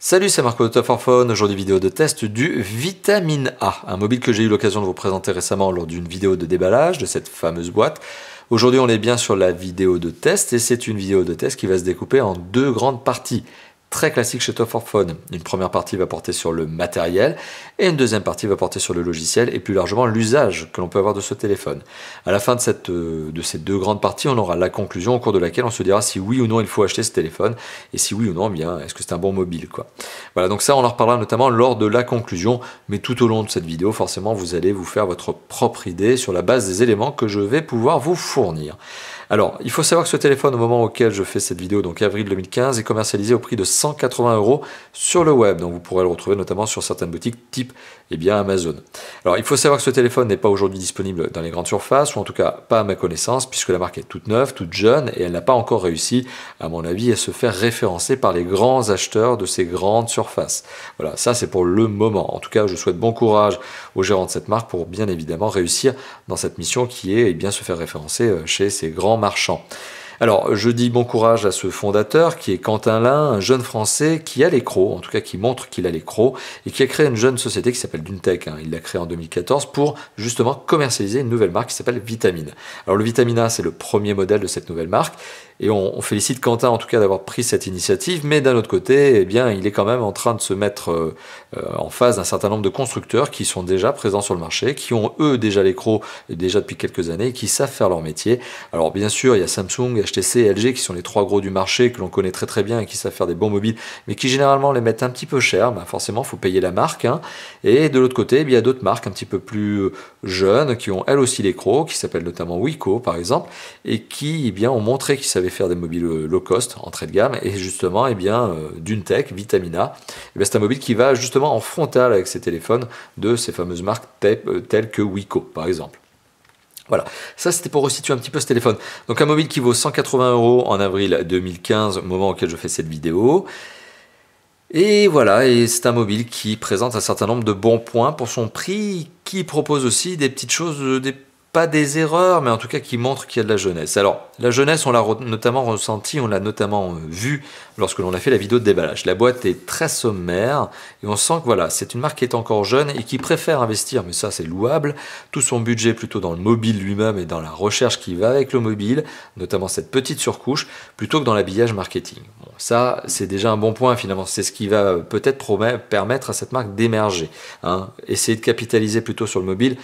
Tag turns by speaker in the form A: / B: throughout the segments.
A: Salut, c'est Marco de Top for Phone. Aujourd'hui, vidéo de test du Vitamine A, un mobile que j'ai eu l'occasion de vous présenter récemment lors d'une vidéo de déballage de cette fameuse boîte. Aujourd'hui, on est bien sur la vidéo de test et c'est une vidéo de test qui va se découper en deux grandes parties. Très classique chez Top for Phone. Une première partie va porter sur le matériel et une deuxième partie va porter sur le logiciel et plus largement l'usage que l'on peut avoir de ce téléphone. À la fin de ces deux grandes parties, on aura la conclusion au cours de laquelle on se dira si oui ou non il faut acheter ce téléphone et si oui ou non, bien est-ce que c'est un bon mobile quoi. Voilà, donc ça on en reparlera notamment lors de la conclusion, mais tout au long de cette vidéo, forcément vous allez vous faire votre propre idée sur la base des éléments que je vais pouvoir vous fournir. Alors, il faut savoir que ce téléphone, au moment auquel je fais cette vidéo, donc avril 2015, est commercialisé au prix de 180 € sur le web. Donc vous pourrez le retrouver notamment sur certaines boutiques type Amazon. Alors, il faut savoir que ce téléphone n'est pas aujourd'hui disponible dans les grandes surfaces, ou en tout cas pas à ma connaissance, puisque la marque est toute neuve, toute jeune, et elle n'a pas encore réussi, à mon avis, à se faire référencer par les grands acheteurs de ces grandes surfaces. Voilà, ça c'est pour le moment. En tout cas, je souhaite bon courage aux gérants de cette marque pour bien évidemment réussir dans cette mission qui est bien se faire référencer chez ces grands marchand. Alors, je dis bon courage à ce fondateur qui est Quentin Lin, un jeune Français qui a les crocs, en tout cas qui montre qu'il a les crocs, et qui a créé une jeune société qui s'appelle Duntech. Il l'a créée en 2014 pour justement commercialiser une nouvelle marque qui s'appelle Vitamine. Alors, le Vitamine A, c'est le premier modèle de cette nouvelle marque, et on félicite Quentin en tout cas d'avoir pris cette initiative, mais d'un autre côté, eh bien, il est quand même en train de se mettre en face d'un certain nombre de constructeurs qui sont déjà présents sur le marché, qui ont eux déjà les crocs déjà depuis quelques années, et qui savent faire leur métier. Alors bien sûr, il y a Samsung, HTC et LG qui sont les trois gros du marché que l'on connaît très très bien et qui savent faire des bons mobiles, mais qui généralement les mettent un petit peu cher. Forcément, il faut payer la marque. Et de l'autre côté, il y a d'autres marques un petit peu plus jeunes qui ont elles aussi les crocs, qui s'appellent notamment Wiko par exemple, et qui ont montré qu'ils savaient faire des mobiles low cost, entrée de gamme, et justement, Duntech, Vitamine A, c'est un mobile qui va justement en frontal avec ces téléphones de ces fameuses marques telles que Wiko par exemple. Voilà, ça c'était pour resituer un petit peu ce téléphone. Donc un mobile qui vaut 180 € en avril 2015, au moment auquel je fais cette vidéo. Et voilà, et c'est un mobile qui présente un certain nombre de bons points pour son prix, qui propose aussi des petites choses, pas des erreurs, mais en tout cas qui montrent qu'il y a de la jeunesse. Alors, la jeunesse, on l'a notamment ressenti, on l'a notamment vu lorsque l'on a fait la vidéo de déballage. La boîte est très sommaire et on sent que voilà, c'est une marque qui est encore jeune et qui préfère investir, mais ça c'est louable, tout son budget plutôt dans le mobile lui-même et dans la recherche qui va avec le mobile, notamment cette petite surcouche, plutôt que dans l'habillage marketing. Bon, ça, c'est déjà un bon point finalement, c'est ce qui va peut-être permettre à cette marque d'émerger. Essayer de capitaliser plutôt sur le mobile,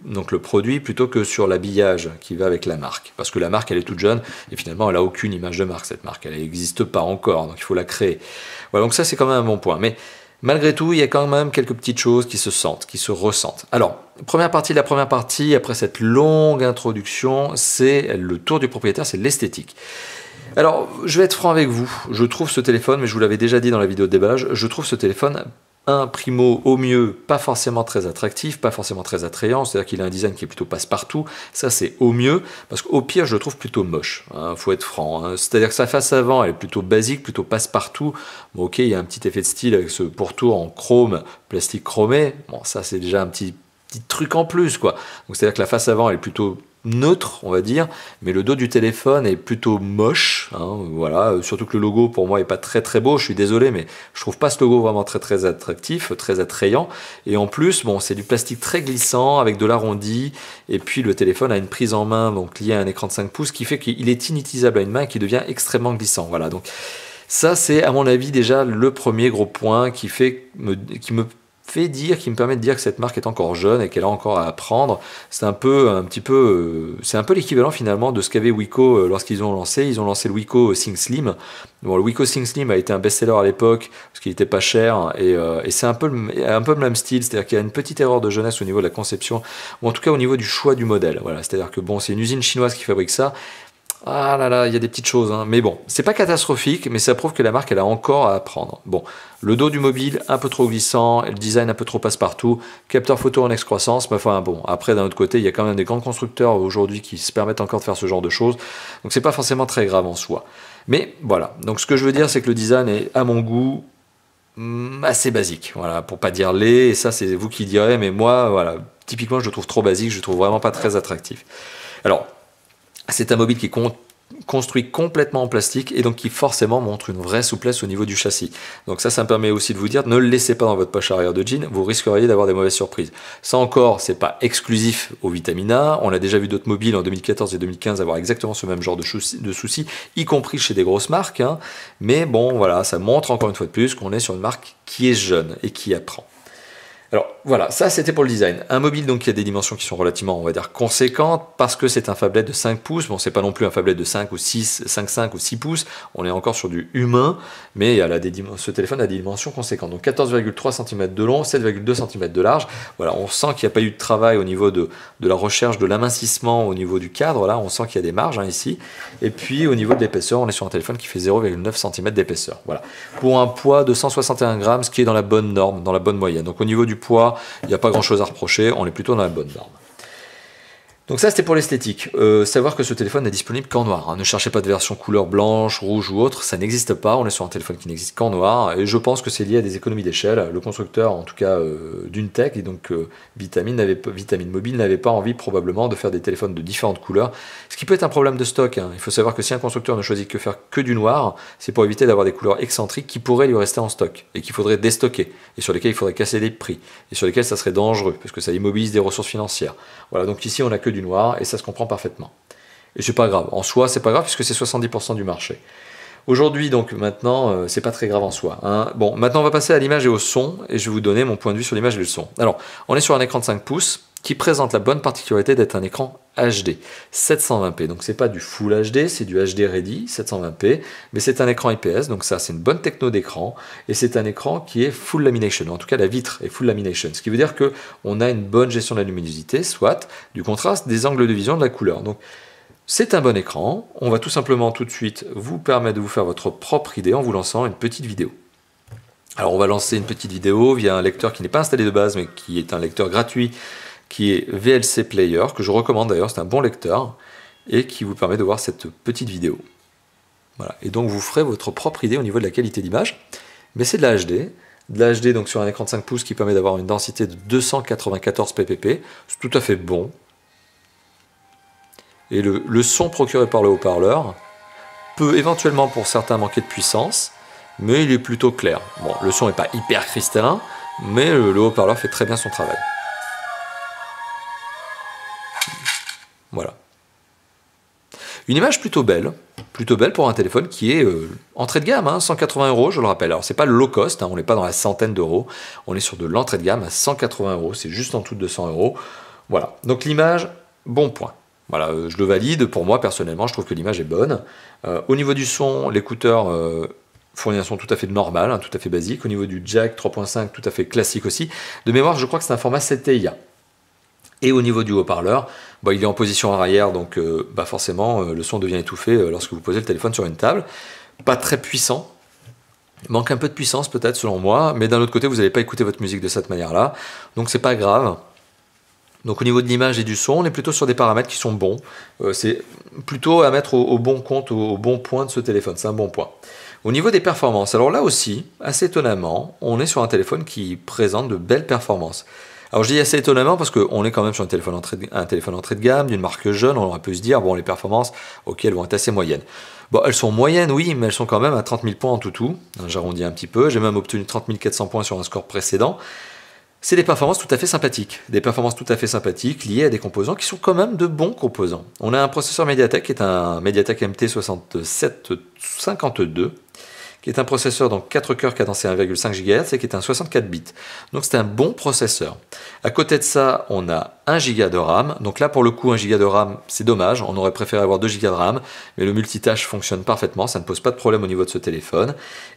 A: donc le produit, plutôt que sur l'habillage qui va avec la marque. Parce que la marque, elle est toute jeune et finalement, elle n'a aucune image de marque, cette marque. Elle n'existe pas encore, donc il faut la créer. Voilà, donc ça, c'est quand même un bon point. Mais malgré tout, il y a quand même quelques petites choses qui se sentent, qui se ressentent. Alors, la première partie, après cette longue introduction, c'est le tour du propriétaire, c'est l'esthétique. Alors, je vais être franc avec vous. Je trouve ce téléphone, mais je vous l'avais déjà dit dans la vidéo de déballage, je trouve ce téléphone primo, au mieux, pas forcément très attractif, pas forcément très attrayant, c'est-à-dire qu'il a un design qui est plutôt passe-partout, ça c'est au mieux, parce qu'au pire je le trouve plutôt moche, faut être franc, c'est-à-dire que sa face avant elle est plutôt basique, plutôt passe-partout, bon ok il y a un petit effet de style avec ce pourtour en chrome, plastique chromé, bon ça c'est déjà un petit truc en plus quoi, donc c'est-à-dire que la face avant elle est plutôt neutre on va dire, mais le dos du téléphone est plutôt moche, voilà, surtout que le logo pour moi est pas très très beau, je suis désolé mais je trouve pas ce logo vraiment très très attractif, très attrayant, et en plus bon c'est du plastique très glissant avec de l'arrondi, et puis le téléphone a une prise en main donc liée à un écran de 5 pouces qui fait qu'il est inutilisable à une main et qui devient extrêmement glissant, voilà, donc ça c'est à mon avis déjà le premier gros point qui me permet de dire que cette marque est encore jeune et qu'elle a encore à apprendre. C'est un peu l'équivalent finalement de ce qu'avait Wiko lorsqu'ils ont lancé. Ils ont lancé le Wiko Think Slim. Bon, le Wiko Think Slim a été un best-seller à l'époque parce qu'il n'était pas cher et c'est un peu le même style, c'est-à-dire qu'il y a une petite erreur de jeunesse au niveau de la conception ou en tout cas au niveau du choix du modèle. Voilà, c'est-à-dire que bon, c'est une usine chinoise qui fabrique ça. Ah là là, il y a des petites choses, mais bon, c'est pas catastrophique, mais ça prouve que la marque, elle a encore à apprendre. Bon, le dos du mobile, un peu trop glissant, le design un peu trop passe-partout, capteur photo en excroissance, mais enfin bon, après d'un autre côté, il y a quand même des grands constructeurs aujourd'hui qui se permettent encore de faire ce genre de choses, donc c'est pas forcément très grave en soi. Mais voilà, donc ce que je veux dire, c'est que le design est, à mon goût, assez basique, voilà, pour pas dire laid, et ça c'est vous qui direz, mais moi, voilà, typiquement je le trouve trop basique, je le trouve vraiment pas très attractif. Alors, c'est un mobile qui compte construit complètement en plastique et donc qui forcément montre une vraie souplesse au niveau du châssis. Donc ça me permet aussi de vous dire, ne le laissez pas dans votre poche arrière de jean, vous risqueriez d'avoir des mauvaises surprises. Ça encore, c'est pas exclusif au Vitamine A, on a déjà vu d'autres mobiles en 2014 et 2015 avoir exactement ce même genre de soucis, y compris chez des grosses marques, hein. Mais bon voilà, ça montre encore une fois de plus qu'on est sur une marque qui est jeune et qui apprend. Alors voilà, ça c'était pour le design. Un mobile donc qui a des dimensions qui sont relativement, on va dire, conséquentes parce que c'est un phablet de 5 pouces. Bon, c'est pas non plus un phablet de 5 ou 6, 5,5 ou 6 pouces. On est encore sur du humain, mais ce téléphone a des dimensions conséquentes. Donc 14,3 cm de long, 7,2 cm de large. Voilà, on sent qu'il n'y a pas eu de travail au niveau de la recherche, de l'amincissement au niveau du cadre. Là, on sent qu'il y a des marges hein, ici. Et puis au niveau de l'épaisseur, on est sur un téléphone qui fait 0,9 cm d'épaisseur. Voilà. Pour un poids de 161 grammes, ce qui est dans la bonne norme, dans la bonne moyenne. Donc au niveau du poids, il n'y a pas grand chose à reprocher, on est plutôt dans la bonne norme. Donc ça c'était pour l'esthétique. Savoir que ce téléphone n'est disponible qu'en noir, hein. Ne cherchez pas de version couleur blanche, rouge ou autre, ça n'existe pas, on est sur un téléphone qui n'existe qu'en noir, et je pense que c'est lié à des économies d'échelle. Le constructeur, en tout cas d'une tech, et donc Vitamine Mobile n'avait pas envie probablement de faire des téléphones de différentes couleurs, ce qui peut être un problème de stock, hein. Il faut savoir que si un constructeur ne choisit que faire que du noir, c'est pour éviter d'avoir des couleurs excentriques qui pourraient lui rester en stock, et qu'il faudrait déstocker, et sur lesquels il faudrait casser des prix, et sur lesquels ça serait dangereux, parce que ça immobilise des ressources financières. Voilà, donc ici on a que du noir et ça se comprend parfaitement. Et c'est pas grave, en soi c'est pas grave puisque c'est 70% du marché. Aujourd'hui donc maintenant c'est pas très grave en soi, hein. Bon, maintenant on va passer à l'image et au son et je vais vous donner mon point de vue sur l'image et le son. Alors on est sur un écran de 5 pouces qui présente la bonne particularité d'être un écran HD 720p, donc c'est pas du Full HD, c'est du HD Ready 720p, mais c'est un écran IPS, donc ça c'est une bonne techno d'écran, et c'est un écran qui est Full Lamination, en tout cas la vitre est Full Lamination, ce qui veut dire qu'on a une bonne gestion de la luminosité, soit du contraste, des angles de vision, de la couleur. Donc c'est un bon écran, on va tout simplement tout de suite vous permettre de vous faire votre propre idée en vous lançant une petite vidéo. Alors on va lancer une petite vidéo via un lecteur qui n'est pas installé de base, mais qui est un lecteur gratuit, qui est VLC Player, que je recommande d'ailleurs, c'est un bon lecteur, et qui vous permet de voir cette petite vidéo. Voilà. Et donc vous ferez votre propre idée au niveau de la qualité d'image, mais c'est de la HD, donc sur un écran de 5 pouces qui permet d'avoir une densité de 294 ppp, c'est tout à fait bon. Et le son procuré par le haut-parleur peut éventuellement pour certains manquer de puissance, mais il est plutôt clair. Bon, le son n'est pas hyper cristallin, mais le haut-parleur fait très bien son travail. Voilà. Une image plutôt belle pour un téléphone qui est entrée de gamme, hein, 180 €, je le rappelle. Alors c'est pas le low cost, hein, on n'est pas dans la centaine d'euros, on est sur de l'entrée de gamme à 180 €, c'est juste en dessous de 200 €. Voilà, donc l'image, bon point. Voilà, je le valide, pour moi personnellement, je trouve que l'image est bonne. Au niveau du son, l'écouteur fournit un son tout à fait normal, hein, tout à fait basique. Au niveau du jack 3.5, tout à fait classique aussi. De mémoire, je crois que c'est un format 7TIA. Et au niveau du haut-parleur, il est en position arrière, donc forcément le son devient étouffé lorsque vous posez le téléphone sur une table. Pas très puissant, il manque un peu de puissance peut-être selon moi, mais d'un autre côté vous n'allez pas écouter votre musique de cette manière-là, donc c'est pas grave. Donc au niveau de l'image et du son, on est plutôt sur des paramètres qui sont bons. C'est plutôt à mettre au bon compte, au bon point de ce téléphone, c'est un bon point. Au niveau des performances, alors là aussi, assez étonnamment, on est sur un téléphone qui présente de belles performances. Alors je dis assez étonnamment parce qu'on est quand même sur un téléphone entrée de gamme, d'une marque jeune, on aurait pu se dire, bon les performances, ok, elles vont être assez moyennes. Bon, elles sont moyennes, oui, mais elles sont quand même à 30 000 points en tout. J'arrondis un petit peu, j'ai même obtenu 30 400 points sur un score précédent. C'est des performances tout à fait sympathiques. Des performances tout à fait sympathiques liées à des composants qui sont quand même de bons composants. On a un processeur Mediatek qui est un Mediatek MT6752, qui est un processeur donc 4 cœurs cadencé à 1,5 GHz et qui est un 64 bits. Donc c'est un bon processeur. À côté de ça, on a 1 Go de RAM. Donc là pour le coup 1 Go de RAM, c'est dommage, on aurait préféré avoir 2 Go de RAM, mais le multitâche fonctionne parfaitement, ça ne pose pas de problème au niveau de ce téléphone.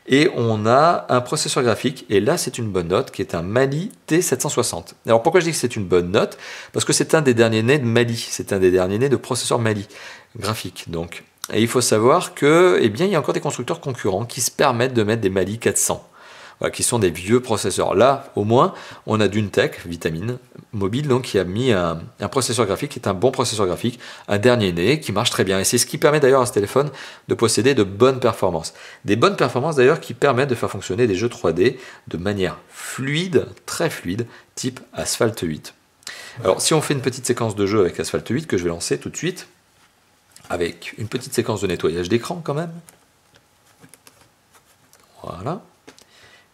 A: Et on a un processeur graphique, et là c'est une bonne note, qui est un Mali T760. Alors pourquoi je dis que c'est une bonne note? Parce que c'est un des derniers nés de Mali, c'est un des derniers nés de processeur Mali graphique. Donc. Et il faut savoir que, il y a encore des constructeurs concurrents qui se permettent de mettre des Mali 400, voilà, qui sont des vieux processeurs. Là, au moins, on a d'une tech, Vitamine Mobile, donc qui a mis un processeur graphique qui est un bon processeur graphique, un dernier né, qui marche très bien. Et c'est ce qui permet d'ailleurs à ce téléphone de posséder de bonnes performances. Des bonnes performances d'ailleurs qui permettent de faire fonctionner des jeux 3D de manière fluide, très fluide, type Asphalt 8. Alors, si on fait une petite séquence de jeu avec Asphalt 8 que je vais lancer tout de suite. avec une petite séquence de nettoyage d'écran quand même. Voilà.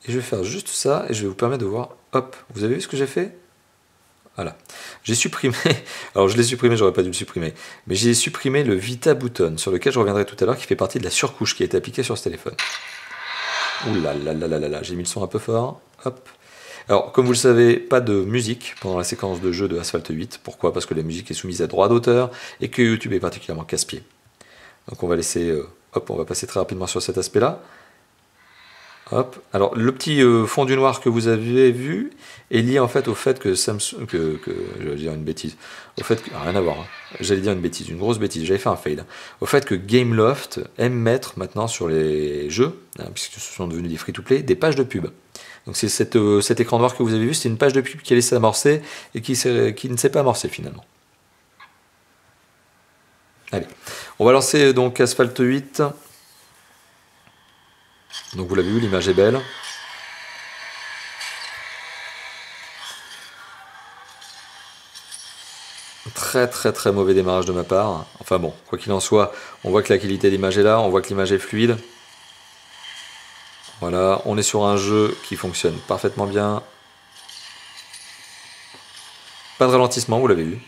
A: Et je vais faire juste ça et je vais vous permettre de voir, hop, vous avez vu ce que j'ai fait? Voilà. J'ai supprimé, alors je l'ai supprimé, j'aurais pas dû le supprimer, mais j'ai supprimé le Vita Button, sur lequel je reviendrai tout à l'heure, qui fait partie de la surcouche qui a été appliquée sur ce téléphone. Ouh là là là là là là, j'ai mis le son un peu fort, hop. Alors, comme vous le savez, pas de musique pendant la séquence de jeu de Asphalt 8. Pourquoi? Parce que la musique est soumise à droit d'auteur et que YouTube est particulièrement casse-pied. Donc on va laisser, hop, on va passer très rapidement sur cet aspect-là. Hop. Alors le petit fond du noir que vous avez vu est lié en fait au fait que Samsung, j'allais dire une bêtise, au fait que, rien à voir, hein. J'allais dire une bêtise, une grosse bêtise, j'avais fait un fail, au fait que Gameloft aime mettre maintenant sur les jeux, hein, puisque ce sont devenus des free-to-play, des pages de pub. Donc c'est cet écran noir que vous avez vu, c'est une page de pub qui a laissé amorcer et qui ne s'est pas amorcé finalement. Allez, on va lancer donc Asphalt 8. Donc vous l'avez vu, l'image est belle. Très très très mauvais démarrage de ma part. Enfin bon, quoi qu'il en soit, on voit que la qualité d'image est là, on voit que l'image est fluide. Voilà, on est sur un jeu qui fonctionne parfaitement bien. Pas de ralentissement, vous l'avez vu.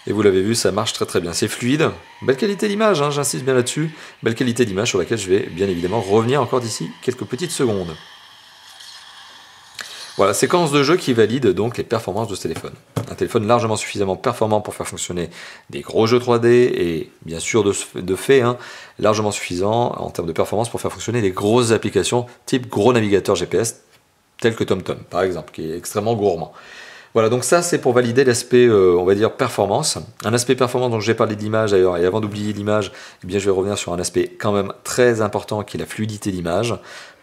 A: Et vous l'avez vu, ça marche très très bien. C'est fluide, belle qualité d'image, hein, j'insiste bien là-dessus. Belle qualité d'image sur laquelle je vais bien évidemment revenir encore d'ici quelques petites secondes. Voilà, séquence de jeu qui valide donc les performances de ce téléphone. Un téléphone largement suffisamment performant pour faire fonctionner des gros jeux 3D et bien sûr de fait, hein, largement suffisant en termes de performance pour faire fonctionner des grosses applications type gros navigateur GPS tel que TomTom par exemple, qui est extrêmement gourmand. Voilà, donc ça c'est pour valider l'aspect, on va dire, performance. Un aspect performance dont j'ai parlé d'image d'ailleurs, et avant d'oublier l'image, eh bien je vais revenir sur un aspect quand même très important qui est la fluidité d'image.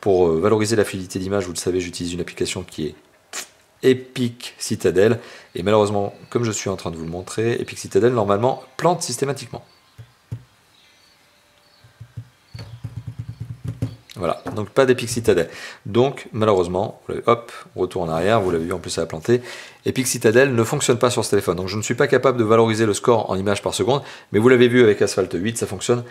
A: Pour valoriser la fluidité d'image, vous le savez, j'utilise une application qui est Epic Citadel, et malheureusement, comme je suis en train de vous le montrer, Epic Citadel normalement plante systématiquement. Voilà, donc pas d'Epic Citadel. Donc malheureusement, hop, retour en arrière, vous l'avez vu, en plus ça a planté. Epic Citadel ne fonctionne pas sur ce téléphone, donc je ne suis pas capable de valoriser le score en images par seconde, mais vous l'avez vu avec Asphalt 8, ça fonctionne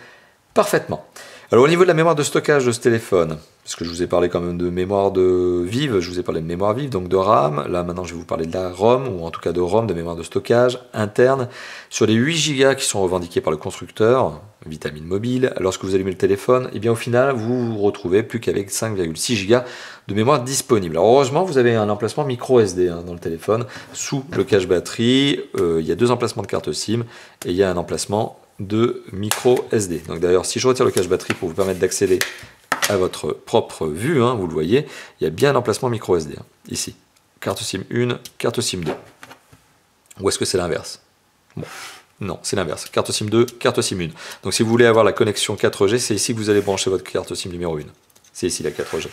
A: parfaitement. Alors au niveau de la mémoire de stockage de ce téléphone, parce que je vous ai parlé quand même de mémoire vive, je vous ai parlé de mémoire vive, donc de RAM, là maintenant je vais vous parler de la ROM, ou en tout cas de ROM, de mémoire de stockage interne, sur les 8 Go qui sont revendiqués par le constructeur, Vitamine Mobile, lorsque vous allumez le téléphone, et bien au final vous vous retrouvez plus qu'avec 5,6 Go de mémoire disponible. Alors heureusement vous avez un emplacement micro SD dans le téléphone, sous le cache batterie, il y a 2 emplacements de carte SIM, et il y a un emplacement de micro SD. Donc d'ailleurs, si je retire le cache batterie pour vous permettre d'accéder à votre propre vue, hein, vous le voyez, il y a bien un emplacement micro SD, hein, ici. Carte SIM 1, carte SIM 2. Ou est-ce que c'est l'inverse? Bon, non, c'est l'inverse. Carte SIM 2, carte SIM 1. Donc si vous voulez avoir la connexion 4G, c'est ici que vous allez brancher votre carte SIM numéro 1. C'est ici la 4G.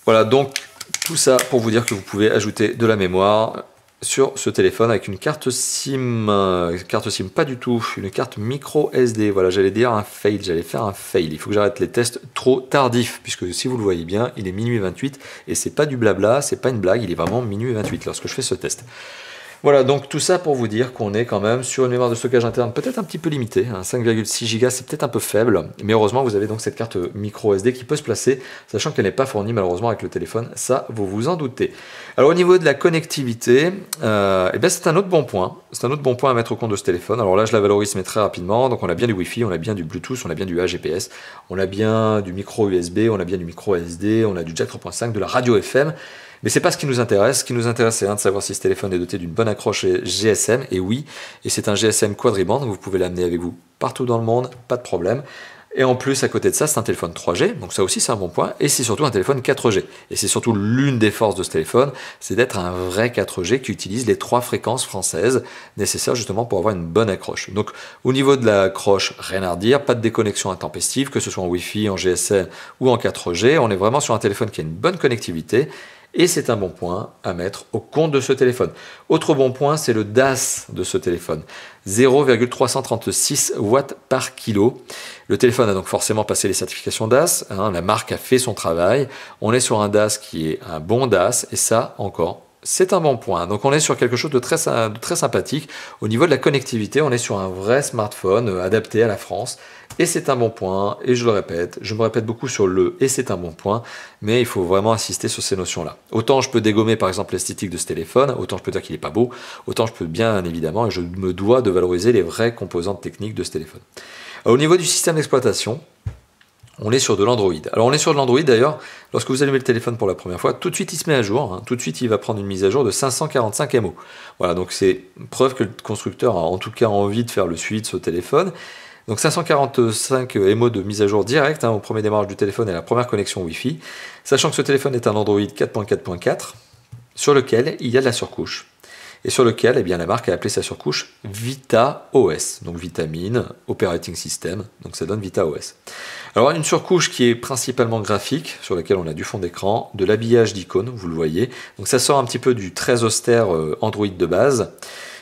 A: Voilà, donc tout ça pour vous dire que vous pouvez ajouter de la mémoire sur ce téléphone avec une carte SIM pas du tout, une carte micro SD. Voilà, j'allais dire un fail, j'allais faire un fail. Il faut que j'arrête les tests trop tardifs, puisque si vous le voyez bien, il est minuit 28 et c'est pas du blabla, c'est pas une blague, il est vraiment minuit 28 lorsque je fais ce test. Voilà, donc tout ça pour vous dire qu'on est quand même sur une mémoire de stockage interne peut-être un petit peu limitée, hein, 5,6 Go c'est peut-être un peu faible, mais heureusement vous avez donc cette carte micro SD qui peut se placer, sachant qu'elle n'est pas fournie malheureusement avec le téléphone, ça vous vous en doutez. Alors au niveau de la connectivité, eh bien c'est un autre bon point, c'est un autre bon point à mettre au compte de ce téléphone. Alors là je la valorise mais très rapidement, donc on a bien du Wi-Fi, on a bien du Bluetooth, on a bien du AGPS, on a bien du micro USB, on a bien du micro SD, on a du jack 3.5, de la radio FM. Mais c'est pas ce qui nous intéresse. Ce qui nous intéresse, c'est de savoir si ce téléphone est doté d'une bonne accroche GSM. Et oui, et c'est un GSM quadriband, donc vous pouvez l'amener avec vous partout dans le monde, pas de problème. Et en plus, à côté de ça, c'est un téléphone 3G, donc ça aussi c'est un bon point. Et c'est surtout un téléphone 4G. Et c'est surtout l'une des forces de ce téléphone, c'est d'être un vrai 4G qui utilise les 3 fréquences françaises nécessaires justement pour avoir une bonne accroche. Donc au niveau de l'accroche, rien à redire, pas de déconnexion intempestive, que ce soit en Wi-Fi, en GSM ou en 4G. On est vraiment sur un téléphone qui a une bonne connectivité. Et c'est un bon point à mettre au compte de ce téléphone. Autre bon point, c'est le DAS de ce téléphone. 0,336 watts par kilo. Le téléphone a donc forcément passé les certifications DAS. La marque a fait son travail. On est sur un DAS qui est un bon DAS. Et ça, encore, c'est un bon point. Donc on est sur quelque chose de très sympathique. Au niveau de la connectivité, on est sur un vrai smartphone adapté à la France. Et c'est un bon point, et je le répète, je me répète beaucoup sur le « et c'est un bon point », mais il faut vraiment insister sur ces notions-là. Autant je peux dégommer par exemple l'esthétique de ce téléphone, autant je peux dire qu'il n'est pas beau, autant je peux bien évidemment, et je me dois de valoriser les vraies composantes techniques de ce téléphone. Alors, au niveau du système d'exploitation, on est sur de l'Android. Alors on est sur de l'Android d'ailleurs, lorsque vous allumez le téléphone pour la première fois, tout de suite il se met à jour, tout de suite il va prendre une mise à jour de 545 MO. Voilà, donc c'est preuve que le constructeur a en tout cas envie de faire le suivi de ce téléphone. Donc 545 MO de mise à jour directe au premier démarrage du téléphone et à la première connexion Wi-Fi, sachant que ce téléphone est un Android 4.4.4 sur lequel il y a de la surcouche. Et sur lequel la marque a appelé sa surcouche VitaOS, donc Vitamine Operating System, donc ça donne VitaOS. Alors une surcouche qui est principalement graphique, sur laquelle on a du fond d'écran, de l'habillage d'icônes, vous le voyez, donc ça sort un petit peu du très austère Android de base,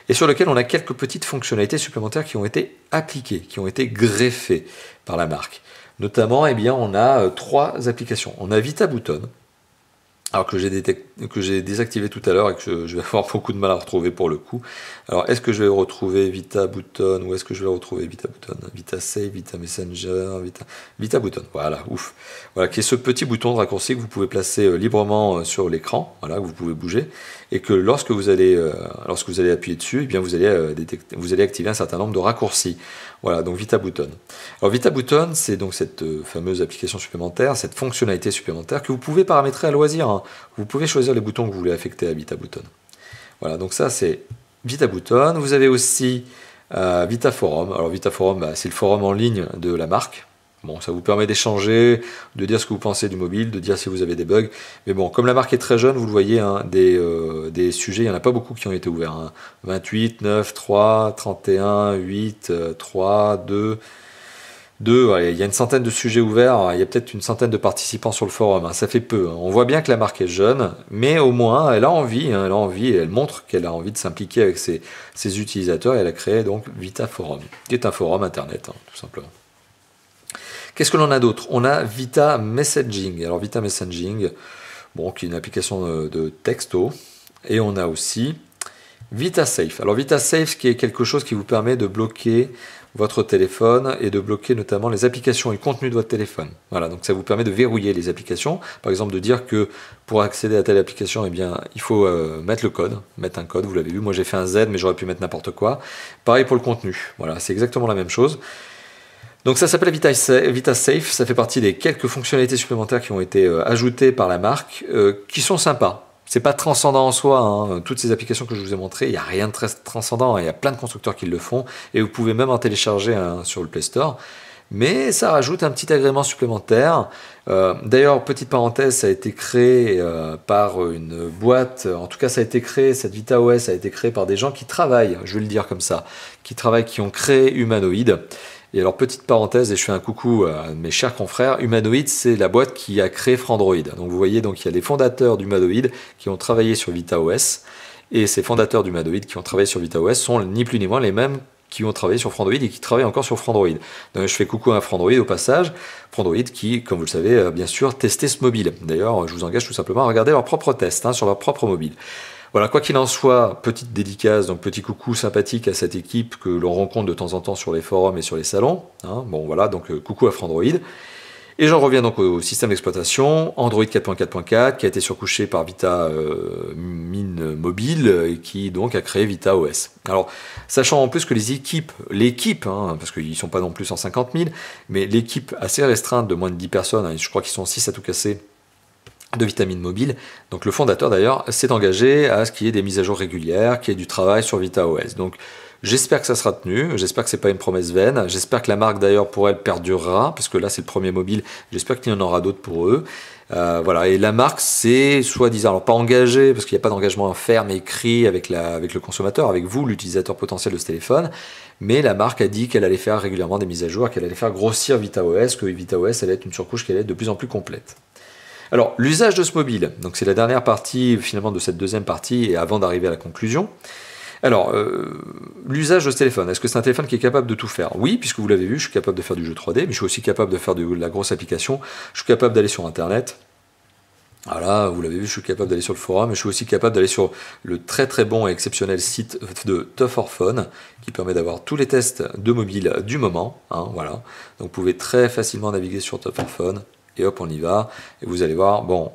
A: et sur lequel on a quelques petites fonctionnalités supplémentaires qui ont été appliquées, qui ont été greffées par la marque. Notamment, on a 3 applications. On a VitaButton, alors que j'ai désactivé tout à l'heure et que je vais avoir beaucoup de mal à retrouver pour le coup. Alors, est-ce que je vais retrouver VitaButton ou est-ce que je vais retrouver VitaButton, VitaSave, VitaMessenger, VitaButton, voilà, ouf. Voilà, qui est ce petit bouton de raccourci que vous pouvez placer librement sur l'écran, voilà, que vous pouvez bouger, et que lorsque vous allez appuyer dessus, vous allez activer un certain nombre de raccourcis. Voilà, donc VitaButton. Alors VitaButton, c'est donc cette fameuse application supplémentaire, cette fonctionnalité supplémentaire que vous pouvez paramétrer à loisir. Vous pouvez choisir les boutons que vous voulez affecter à VitaButton. Voilà, donc ça c'est VitaButton. Vous avez aussi VitaForum. Alors VitaForum, c'est le forum en ligne de la marque. Bon, ça vous permet d'échanger, de dire ce que vous pensez du mobile, de dire si vous avez des bugs. Mais bon, comme la marque est très jeune, vous le voyez, des sujets, il n'y en a pas beaucoup qui ont été ouverts. 28, 9, 3, 31, 8, 3, 2... il y a une centaine de sujets ouverts, il y a peut-être une centaine de participants sur le forum, ça fait peu. On voit bien que la marque est jeune, mais au moins elle a envie, et elle montre qu'elle a envie de s'impliquer avec ses utilisateurs, et elle a créé donc VitaForum, qui est un forum internet, tout simplement. Qu'est-ce que l'on a d'autre? On a Vita Messaging. Alors Vita Messaging, qui est une application de texto, et on a aussi VitaSafe. Alors VitaSafe, qui est quelque chose qui vous permet de bloquer votre téléphone et de bloquer notamment les applications et le contenu de votre téléphone. Voilà, donc ça vous permet de verrouiller les applications. Par exemple, de dire que pour accéder à telle application, il faut mettre un code, vous l'avez vu. Moi j'ai fait un Z, mais j'aurais pu mettre n'importe quoi. Pareil pour le contenu. Voilà, c'est exactement la même chose. Donc ça s'appelle VitaSafe, ça fait partie des quelques fonctionnalités supplémentaires qui ont été ajoutées par la marque, qui sont sympas. C'est pas transcendant en soi, toutes ces applications que je vous ai montrées, il n'y a rien de très transcendant, il y a plein de constructeurs qui le font, et vous pouvez même en télécharger sur le Play Store. Mais ça rajoute un petit agrément supplémentaire. D'ailleurs, petite parenthèse, ça a été créé par une boîte, en tout cas ça a été créé, cette VitaOS a été créée par des gens qui travaillent, je vais le dire comme ça, qui ont créé Humanoid. Et alors, petite parenthèse, et je fais un coucou à mes chers confrères, Humanoid, c'est la boîte qui a créé Frandroid. Donc vous voyez, donc il y a les fondateurs d'Humanoid qui ont travaillé sur VitaOS, et ces fondateurs d'Humanoid qui ont travaillé sur VitaOS sont ni plus ni moins les mêmes qui ont travaillé sur Frandroid et qui travaillent encore sur Frandroid. Donc je fais coucou à Frandroid au passage, Frandroid qui, comme vous le savez, bien sûr, testait ce mobile. D'ailleurs, je vous engage tout simplement à regarder leurs propres tests sur leur propre mobile. Voilà, quoi qu'il en soit, petite dédicace, donc petit coucou sympathique à cette équipe que l'on rencontre de temps en temps sur les forums et sur les salons. Bon voilà, donc coucou à Frandroid. Et j'en reviens donc au système d'exploitation, Android 4.4.4, qui a été surcouché par Vitamine Mobile, et qui donc a créé VitaOS. Alors, sachant en plus que l'équipe, parce qu'ils ne sont pas non plus 150 000, mais l'équipe assez restreinte de moins de 10 personnes, je crois qu'ils sont 6 à tout casser, de Vitamine Mobile. Donc le fondateur d'ailleurs s'est engagé à ce qu'il y ait des mises à jour régulières, qu'il y ait du travail sur VitaOS. Donc j'espère que ça sera tenu, j'espère que c'est pas une promesse vaine, j'espère que la marque d'ailleurs pour elle perdurera, parce que là c'est le premier mobile, j'espère qu'il y en aura d'autres pour eux. Voilà, et la marque c'est soi-disant, alors pas engagée, parce qu'il n'y a pas d'engagement ferme écrit avec le consommateur, avec vous, l'utilisateur potentiel de ce téléphone, mais la marque a dit qu'elle allait faire régulièrement des mises à jour, qu'elle allait faire grossir VitaOS, que VitaOS allait être une surcouche qui allait être de plus en plus complète. Alors, l'usage de ce mobile, donc c'est la dernière partie finalement de cette deuxième partie et avant d'arriver à la conclusion. Alors, l'usage de ce téléphone, est-ce que c'est un téléphone qui est capable de tout faire? Oui, puisque vous l'avez vu, je suis capable de faire du jeu 3D, mais je suis aussi capable de faire de la grosse application, je suis capable d'aller sur Internet. Voilà, vous l'avez vu, je suis capable d'aller sur le forum, et je suis aussi capable d'aller sur le très très bon et exceptionnel site de Tough or Phone, qui permet d'avoir tous les tests de mobile du moment. Hein, voilà. Donc vous pouvez très facilement naviguer sur Tough or Phone, et hop, on y va, et vous allez voir, bon,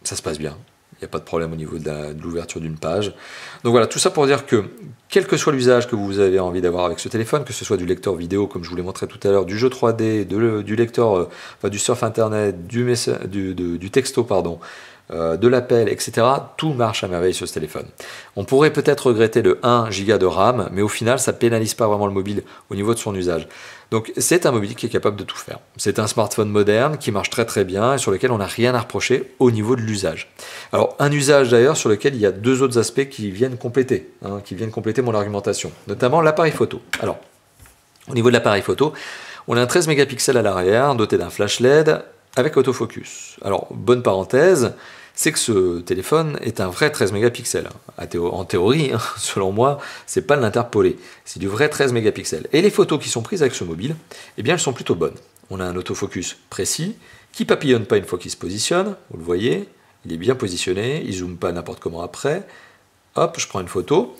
A: ça se passe bien. Il n'y a pas de problème au niveau de l'ouverture d'une page. Donc voilà, tout ça pour dire que, quel que soit l'usage que vous avez envie d'avoir avec ce téléphone, que ce soit du lecteur vidéo, comme je vous l'ai montré tout à l'heure, du jeu 3D, du lecteur, du surf internet, du texto, pardon, de l'appel, etc., tout marche à merveille sur ce téléphone. On pourrait peut-être regretter le 1 Go de RAM, mais au final, ça ne pénalise pas vraiment le mobile au niveau de son usage. Donc c'est un mobile qui est capable de tout faire. C'est un smartphone moderne qui marche très très bien et sur lequel on n'a rien à reprocher au niveau de l'usage. Alors un usage d'ailleurs sur lequel il y a deux autres aspects qui viennent compléter mon argumentation, notamment l'appareil photo. Alors au niveau de l'appareil photo, on a un 13 mégapixels à l'arrière doté d'un flash LED avec autofocus. Alors bonne parenthèse, c'est que ce téléphone est un vrai 13 mégapixels. En théorie, selon moi, c'est pas de l'interpolé, c'est du vrai 13 mégapixels. Et les photos qui sont prises avec ce mobile, eh bien elles sont plutôt bonnes. On a un autofocus précis, qui papillonne pas une fois qu'il se positionne, vous le voyez, il est bien positionné, il zoome pas n'importe comment après. Hop, je prends une photo.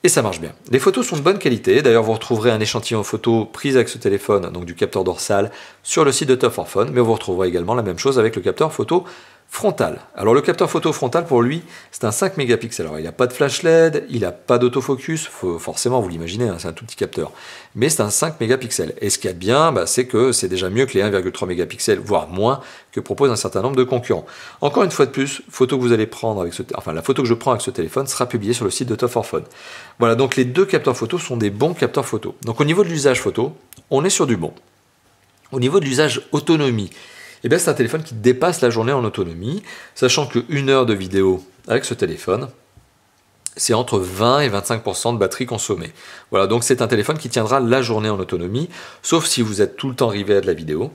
A: Et ça marche bien. Les photos sont de bonne qualité. D'ailleurs, vous retrouverez un échantillon photo pris avec ce téléphone, donc du capteur dorsal, sur le site de Tough or Phone, mais vous retrouverez également la même chose avec le capteur photo frontal. Alors le capteur photo frontal, pour lui, c'est un 5 mégapixels. Alors il n'a pas de flash LED, il n'a pas d'autofocus, forcément vous l'imaginez, hein, c'est un tout petit capteur. Mais c'est un 5 mégapixels. Et ce qu'il y a de bien, c'est que c'est déjà mieux que les 1,3 mégapixels, voire moins, que proposent un certain nombre de concurrents. Encore une fois de plus, photo que vous allez prendre avec la photo que je prends avec ce téléphone sera publiée sur le site de Tough or Phone. Voilà, donc les deux capteurs photo sont des bons capteurs photo. Donc au niveau de l'usage photo, on est sur du bon. Au niveau de l'usage autonomie, eh bien, c'est un téléphone qui dépasse la journée en autonomie, sachant que 1 heure de vidéo avec ce téléphone, c'est entre 20 et 25% de batterie consommée. Voilà, donc c'est un téléphone qui tiendra la journée en autonomie, sauf si vous êtes tout le temps rivé à de la vidéo,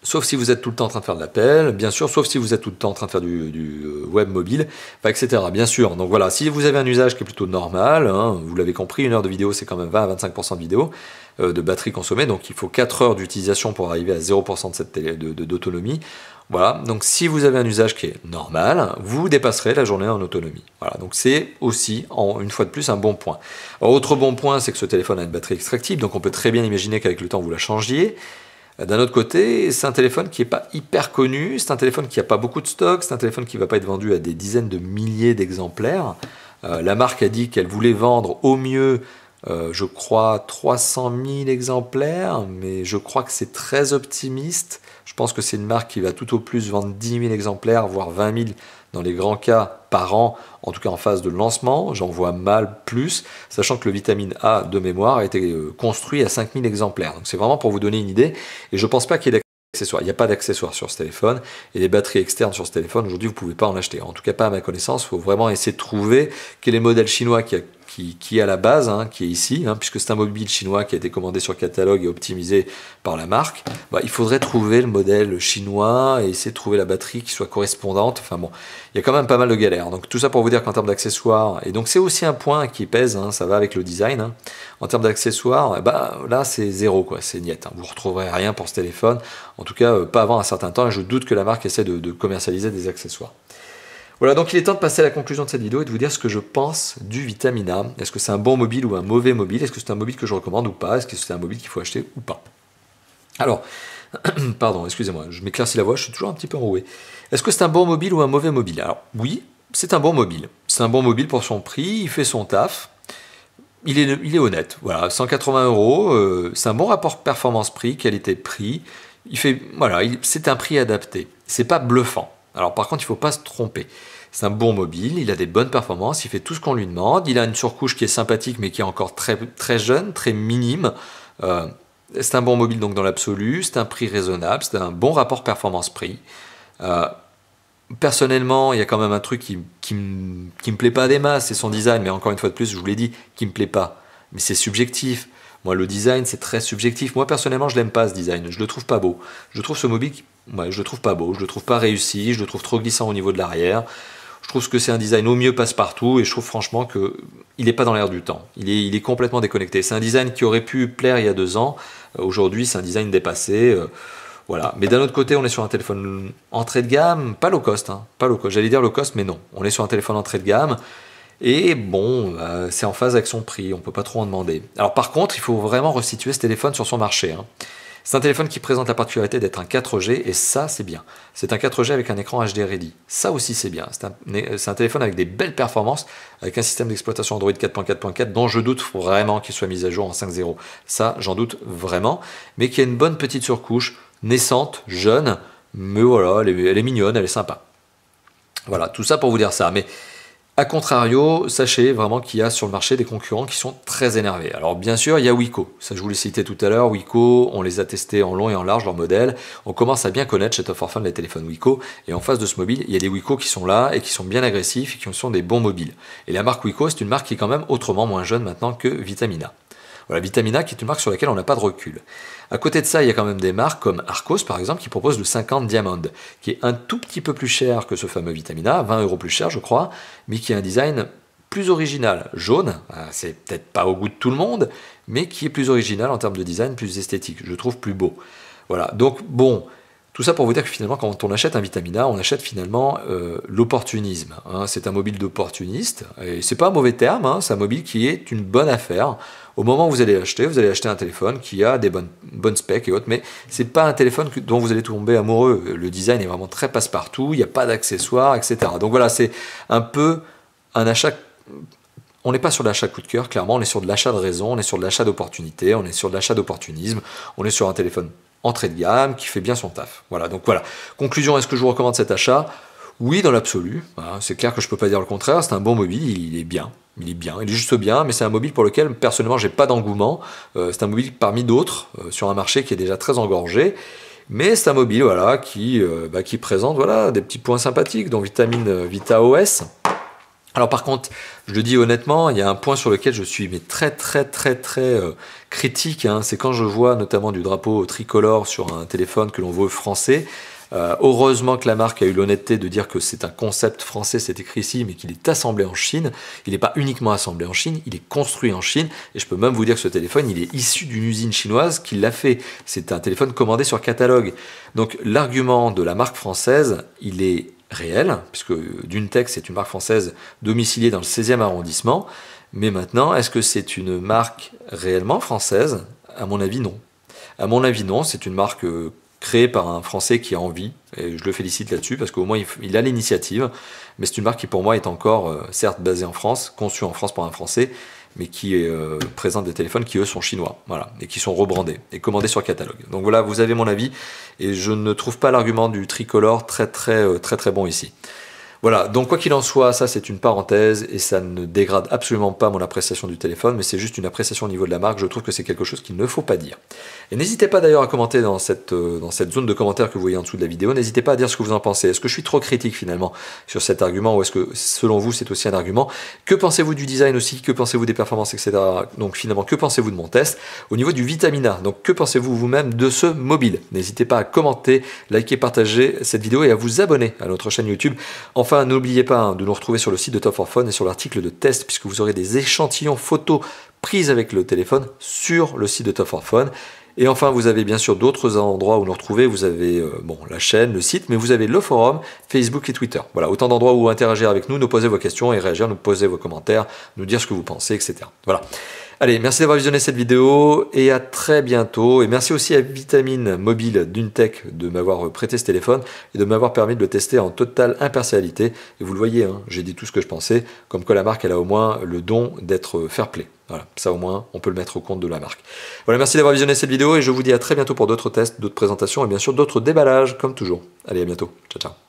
A: sauf si vous êtes tout le temps en train de faire de l'appel, bien sûr, sauf si vous êtes tout le temps en train de faire du web mobile, etc. Bien sûr. Donc voilà, si vous avez un usage qui est plutôt normal, hein, vous l'avez compris, 1 heure de vidéo, c'est quand même 20 à 25% de vidéo, de batterie consommée, donc il faut 4 heures d'utilisation pour arriver à 0% d'autonomie. Voilà, donc si vous avez un usage qui est normal, vous dépasserez la journée en autonomie. Voilà, donc c'est aussi, une fois de plus, un bon point. Alors, autre bon point, c'est que ce téléphone a une batterie extractible, donc on peut très bien imaginer qu'avec le temps, vous la changiez. D'un autre côté, c'est un téléphone qui n'est pas hyper connu, c'est un téléphone qui n'a pas beaucoup de stock, c'est un téléphone qui ne va pas être vendu à des dizaines de milliers d'exemplaires. La marque a dit qu'elle voulait vendre au mieux, je crois, 300 000 exemplaires, mais je crois que c'est très optimiste. Je pense que c'est une marque qui va tout au plus vendre 10 000 exemplaires, voire 20 000 dans les grands cas par an, en tout cas en phase de lancement. J'en vois mal plus, sachant que le vitamine A de mémoire a été construit à 5 000 exemplaires. Donc c'est vraiment pour vous donner une idée, et je ne pense pas qu'il y ait d'accessoires. Il n'y a pas d'accessoires sur ce téléphone, et les batteries externes sur ce téléphone, aujourd'hui, vous ne pouvez pas en acheter. En tout cas, pas à ma connaissance. Il faut vraiment essayer de trouver quel est le modèle chinois qui est à la base, hein, qui est ici, hein, puisque c'est un mobile chinois qui a été commandé sur catalogue et optimisé par la marque. Il faudrait trouver le modèle chinois et essayer de trouver la batterie qui soit correspondante. Enfin bon, il y a quand même pas mal de galères. Donc tout ça pour vous dire qu'en termes d'accessoires, et donc c'est aussi un point qui pèse, hein, ça va avec le design, hein. En termes d'accessoires, là c'est zéro, quoi, c'est niet, hein. Vous ne retrouverez rien pour ce téléphone, en tout cas pas avant un certain temps, et je doute que la marque essaie de commercialiser des accessoires. Voilà, donc il est temps de passer à la conclusion de cette vidéo et de vous dire ce que je pense du Vitamine A. Est-ce que c'est un bon mobile ou un mauvais mobile? Est-ce que c'est un mobile que je recommande ou pas? Est-ce que c'est un mobile qu'il faut acheter ou pas? Alors, pardon, excusez-moi, je m'éclaircis la voix, je suis toujours un petit peu enroué. Est-ce que c'est un bon mobile ou un mauvais mobile? Alors, oui, c'est un bon mobile. C'est un bon mobile pour son prix, il fait son taf. Il est honnête, voilà, 180 €, c'est un bon rapport performance-prix, qualité-prix. C'est un prix adapté. C'est pas bluffant. Alors par contre, il ne faut pas se tromper. C'est un bon mobile, il a des bonnes performances, il fait tout ce qu'on lui demande, il a une surcouche qui est sympathique mais qui est encore très, très jeune, très minime. C'est un bon mobile donc dans l'absolu, c'est un prix raisonnable, c'est un bon rapport performance-prix. Personnellement, il y a quand même un truc qui me plaît pas des masses, c'est son design, mais encore une fois de plus, je vous l'ai dit, qui me plaît pas. Mais c'est subjectif. Moi, le design, c'est très subjectif. Moi, personnellement, je l'aime pas ce design. Je le trouve pas beau. Je trouve ce mobile, ouais, je le trouve pas beau. Je le trouve pas réussi. Je le trouve trop glissant au niveau de l'arrière. Je trouve que c'est un design au mieux passe-partout et je trouve franchement que il n'est pas dans l'air du temps. Il est complètement déconnecté. C'est un design qui aurait pu plaire il y a 2 ans. Aujourd'hui, c'est un design dépassé. Voilà. Mais d'un autre côté, on est sur un téléphone entrée de gamme, pas low cost. Hein, pas low cost. J'allais dire low cost, mais non. On est sur un téléphone entrée de gamme. Et bon, c'est en phase avec son prix, on ne peut pas trop en demander. Alors par contre, il faut vraiment resituer ce téléphone sur son marché. Hein. C'est un téléphone qui présente la particularité d'être un 4G, et ça c'est bien. C'est un 4G avec un écran HD Ready. Ça aussi c'est bien. C'est un téléphone avec des belles performances, avec un système d'exploitation Android 4.4.4 dont je doute vraiment qu'il soit mis à jour en 5.0. Ça, j'en doute vraiment. Mais qui a une bonne petite surcouche, naissante, jeune, mais voilà, elle est mignonne, elle est sympa. Voilà, tout ça pour vous dire ça. Mais a contrario, sachez vraiment qu'il y a sur le marché des concurrents qui sont très énervés. Alors bien sûr, il y a Wiko. Ça, je vous l'ai cité tout à l'heure. Wiko, on les a testés en long et en large, leurs modèles. On commence à bien connaître chez Top 4 Fun les téléphones Wiko. Et en face de ce mobile, il y a des Wiko qui sont là et qui sont bien agressifs et qui sont des bons mobiles. Et la marque Wiko, c'est une marque qui est quand même autrement moins jeune maintenant que Vitamina. Voilà, Vitamina qui est une marque sur laquelle on n'a pas de recul. À côté de ça, il y a quand même des marques comme Arcos par exemple qui propose le 50 Diamond, qui est un tout petit peu plus cher que ce fameux Vitamina, 20 € plus cher je crois, mais qui a un design plus original, jaune, c'est peut-être pas au goût de tout le monde, mais qui est plus original en termes de design, plus esthétique, je trouve plus beau. Voilà, donc bon, tout ça pour vous dire que finalement, quand on achète un Vitamina, on achète finalement l'opportunisme. Hein. C'est un mobile d'opportuniste, et c'est pas un mauvais terme, hein, c'est un mobile qui est une bonne affaire. Au moment où vous allez acheter un téléphone qui a des bonnes specs et autres, mais c'est pas un téléphone dont vous allez tomber amoureux. Le design est vraiment très passe-partout, il n'y a pas d'accessoires, etc. Donc voilà, c'est un peu un achat. On n'est pas sur l'achat coup de cœur, clairement, on est sur de l'achat de raison, on est sur de l'achat d'opportunité, on est sur de l'achat d'opportunisme, on est sur un téléphone entrée de gamme qui fait bien son taf. Voilà, donc voilà. Conclusion, est-ce que je vous recommande cet achat? Oui, dans l'absolu. Voilà, c'est clair que je ne peux pas dire le contraire. C'est un bon mobile, il est bien. Il est juste bien, mais c'est un mobile pour lequel, personnellement, j'ai pas d'engouement. C'est un mobile parmi d'autres, sur un marché qui est déjà très engorgé. Mais c'est un mobile voilà, qui présente voilà, des petits points sympathiques, dont Vita OS. Alors par contre, je le dis honnêtement, il y a un point sur lequel je suis très critique, hein, c'est quand je vois notamment du drapeau tricolore sur un téléphone que l'on veut français. Heureusement que la marque a eu l'honnêteté de dire que c'est un concept français, c'est écrit ici, mais qu'il est assemblé en Chine. Il n'est pas uniquement assemblé en Chine, il est construit en Chine. Et je peux même vous dire que ce téléphone, il est issu d'une usine chinoise qui l'a fait. C'est un téléphone commandé sur catalogue. Donc l'argument de la marque française, il est réel, puisque Duntech, c'est une marque française domiciliée dans le 16e arrondissement. Mais maintenant, est-ce que c'est une marque réellement française? À mon avis, non. À mon avis, non. C'est une marque créé par un Français qui a envie, et je le félicite là-dessus, parce qu'au moins il a l'initiative, mais c'est une marque qui pour moi est encore, certes basée en France, conçue en France par un Français, mais qui présente des téléphones qui eux sont chinois, voilà, et qui sont rebrandés, et commandés sur catalogue. Donc voilà, vous avez mon avis, et je ne trouve pas l'argument du tricolore très bon ici. Voilà, donc quoi qu'il en soit, ça c'est une parenthèse et ça ne dégrade absolument pas mon appréciation du téléphone, mais c'est juste une appréciation au niveau de la marque. Je trouve que c'est quelque chose qu'il ne faut pas dire. Et n'hésitez pas d'ailleurs à commenter dans cette zone de commentaires que vous voyez en dessous de la vidéo. N'hésitez pas à dire ce que vous en pensez. Est-ce que je suis trop critique finalement sur cet argument ou est-ce que selon vous c'est aussi un argument? Que pensez-vous du design aussi? Que pensez-vous des performances, etc. Donc finalement, que pensez-vous de mon test? Au niveau du Vitamina, donc que pensez-vous vous-même de ce mobile? N'hésitez pas à commenter, liker, partager cette vidéo et à vous abonner à notre chaîne YouTube. Enfin, n'oubliez pas de nous retrouver sur le site de Top 4 Fun et sur l'article de test puisque vous aurez des échantillons photos prises avec le téléphone sur le site de Top 4 Fun. Et enfin, vous avez bien sûr d'autres endroits où nous retrouver. Vous avez la chaîne, le site, mais vous avez le forum, Facebook et Twitter. Voilà, autant d'endroits où interagir avec nous, nous poser vos questions et réagir, nous poser vos commentaires, nous dire ce que vous pensez, etc. Voilà. Allez, merci d'avoir visionné cette vidéo et à très bientôt. Et merci aussi à Vitamine Mobile Duntech de m'avoir prêté ce téléphone et de m'avoir permis de le tester en totale impartialité. Et vous le voyez, hein, j'ai dit tout ce que je pensais, comme quoi la marque, elle a au moins le don d'être fair play. Voilà, ça au moins, on peut le mettre au compte de la marque. Voilà, merci d'avoir visionné cette vidéo et je vous dis à très bientôt pour d'autres tests, d'autres présentations et bien sûr d'autres déballages, comme toujours. Allez, à bientôt. Ciao, ciao.